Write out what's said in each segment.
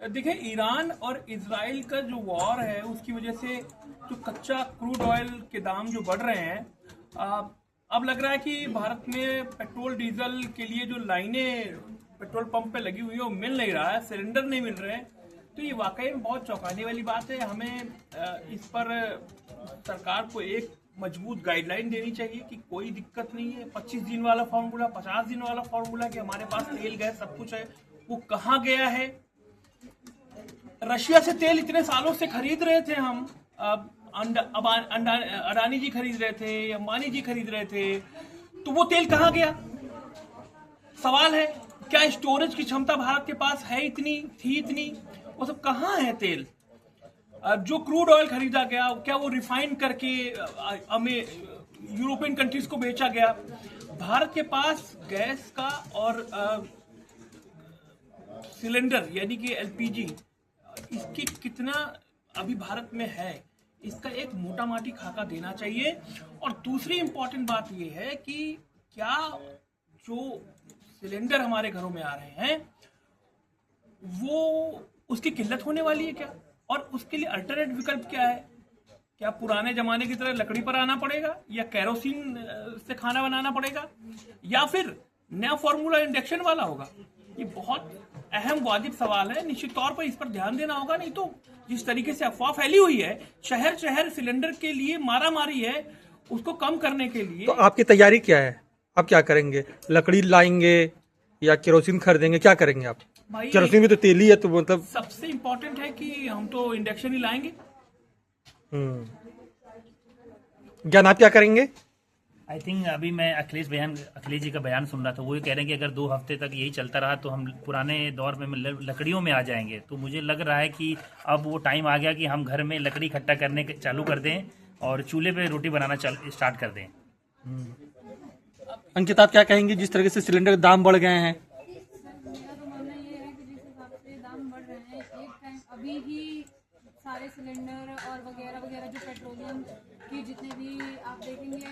देखिए, ईरान और इजराइल का जो वॉर है उसकी वजह से जो कच्चा क्रूड ऑयल के दाम जो बढ़ रहे हैं, अब लग रहा है कि भारत में पेट्रोल डीजल के लिए जो लाइनें पेट्रोल पंप पे लगी हुई है वो मिल नहीं रहा है, सिलेंडर नहीं मिल रहे हैं। तो ये वाकई में बहुत चौंकाने वाली बात है। हमें इस पर सरकार को एक मजबूत गाइडलाइन देनी चाहिए कि कोई दिक्कत नहीं है। 25 दिन वाला फॉर्मूला, 50 दिन वाला फॉर्मूला कि हमारे पास तेल गैस सब कुछ है, वो कहाँ गया है? रशिया से तेल इतने सालों से खरीद रहे थे हम, अब अडानी जी खरीद रहे थे, अंबानी जी खरीद रहे थे, तो वो तेल कहाँ गया? सवाल है, क्या स्टोरेज की क्षमता भारत के पास है इतनी, थी इतनी? वो सब कहाँ है तेल? जो क्रूड ऑयल खरीदा गया, क्या वो रिफाइन करके हमें यूरोपियन कंट्रीज को बेचा गया? भारत के पास गैस का और सिलेंडर यानी कि एलपीजी, इसकी कितना अभी भारत में है, इसका एक मोटा माटी खाका देना चाहिए। और दूसरी इंपॉर्टेंट बात यह है कि क्या जो सिलेंडर हमारे घरों में आ रहे हैं वो उसकी किल्लत होने वाली है क्या? और उसके लिए अल्टरनेट विकल्प क्या है? क्या पुराने जमाने की तरह लकड़ी पर आना पड़ेगा, या केरोसिन से खाना बनाना पड़ेगा, या फिर नया फॉर्मूला इंडक्शन वाला होगा? ये बहुत अहम वाजिब सवाल है। निश्चित तौर पर इस पर ध्यान देना होगा, नहीं तो जिस तरीके से अफवाह फैली हुई है, शहर शहर सिलेंडर के लिए मारा मारी है, उसको कम करने के लिए। तो आपकी तैयारी क्या है? आप क्या करेंगे? लकड़ी लाएंगे या केरोसिन खरीदेंगे? क्या करेंगे आप? केरोसिन भी तो तेल ही है, तो मतलब सबसे इम्पोर्टेंट है कि हम तो इंडक्शन ही लाएंगे। ज्ञान, आप क्या करेंगे? आई थिंक अभी मैं अखिलेश जी का बयान सुन रहा था। वो ये कह रहे हैं कि अगर 2 हफ्ते तक यही चलता रहा तो हम पुराने दौर में लकड़ियों में आ जाएंगे। तो मुझे लग रहा है कि अब वो टाइम आ गया कि हम घर में लकड़ी इकट्ठा करने चालू कर दें और चूल्हे पे रोटी बनाना स्टार्ट कर दें। अंकित, आप क्या कहेंगे जिस तरीके से सिलेंडर के दाम बढ़ गए हैं? मेरा तो मानना ये है कि जिस हिसाब से दाम बढ़ रहे हैं, एक टाइम अभी ही सारे सिलेंडर और वगैरह वगैरह जो पेट्रोलियम की जितने भी आप देखेंगे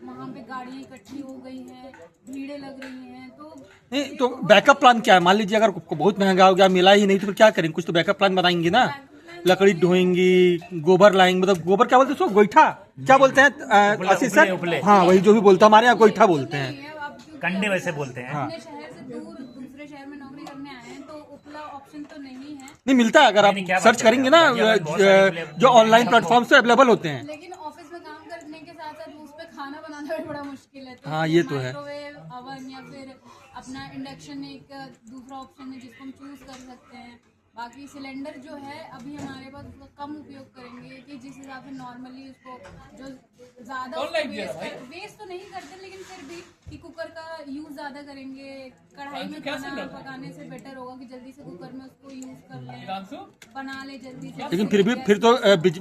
वहाँ पे गाड़ियाँ इकट्ठी हो गई हैं, भीड़ें लग रही हैं। तो नहीं, तो बैकअप प्लान क्या है? मान लीजिए अगर बहुत महंगा हो गया, मिला ही नहीं, तो फिर क्या करेंगे? कुछ तो बैकअप प्लान बनाएंगे ना। लकड़ी ढोएंगी, गोबर लाएंगे, मतलब गोबर क्या बोलते हैं उसको? गोईठा क्या बोलते हैं? आशीष सर, हाँ वही जो भी बोलता, हमारे यहाँ गोईठा बोलते हैं। कंडे वैसे बोलते हैं। अपने शहर से दूर दूसरे शहर में नौकरी करने आए हैं तो उपला ऑप्शन तो नहीं है। नहीं मिलता है, अगर आप सर्च करेंगे ना, जो ऑनलाइन प्लेटफॉर्म से अवेलेबल होते हैं। लेकिन ऑफिस में काम करने के साथ साथ उस पे खाना बनाना भी बड़ा मुश्किल है। तो हाँ, ये तो है। माइक्रोवेव अवन या फिर अपना इंडक्शन एक दूसरा ऑप्शन है जिसको हम चूज कर सकते हैं। बाकी सिलेंडर जो है अभी हमारे पास उसका कम उपयोग करेंगे कि जिस हिसाब से नॉर्मली उसको जो ज्यादा वेस्ट तो नहीं करते, लेकिन फिर भी कि कुकर का यूज ज्यादा करेंगे। कढ़ाई में खाना पकाने से बेटर होगा कि जल्दी से कुकर में उसको यूज कर लें, बना ले जल्दी से। लेकिन फिर तो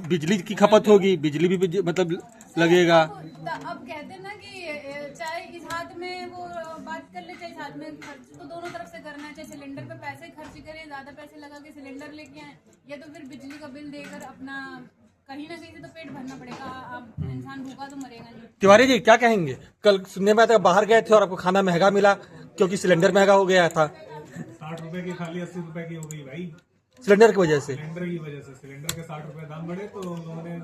बिजली की खपत होगी, बिजली भी मतलब लगेगा। अब कहते हैं ना कि चाहे इस हाथ में वो बात कर ले, चाहे इस हाथ में खर्च तो दोनों तरफ से करना है। चाहे सिलेंडर पे पैसे खर्च करें, ज्यादा पैसे लगा के सिलेंडर लेके आए, या तो फिर बिजली का बिल देकर अपना कहीं ना कहीं से तो पेट भरना पड़ेगा। अब इंसान भूखा तो मरेगा नहीं। तिवारी जी क्या कहेंगे? कल सुनने में आया था बाहर गए थे और आपको खाना महंगा मिला क्योंकि सिलेंडर महंगा हो गया था। 60 रुपए की थाली 80 रुपए की हो गई भाई, सिलेंडर की वजह से। सिलेंडर की वजह से सिलेंडर के 60 रुपए दाम बढ़े तो उन्होंने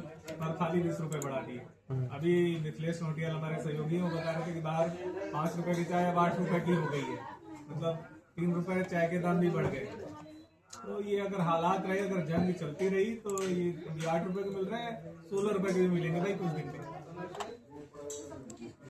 हर थाली 20 रुपए बढ़ा दी। अभी मिथिलेश नोटियाल हमारे सहयोगी वो बता रहे थे कि बाहर 5 रुपए की चाय अब 8 रुपए की हो गई है, मतलब 3 रुपए चाय के दाम भी बढ़ गए। तो ये अगर हालात रहे, अगर जंग चलती रही तो ये 8 रुपए के मिल रहे हैं, 16 रुपए के भी मिलेंगे भाई कुछ दिन में।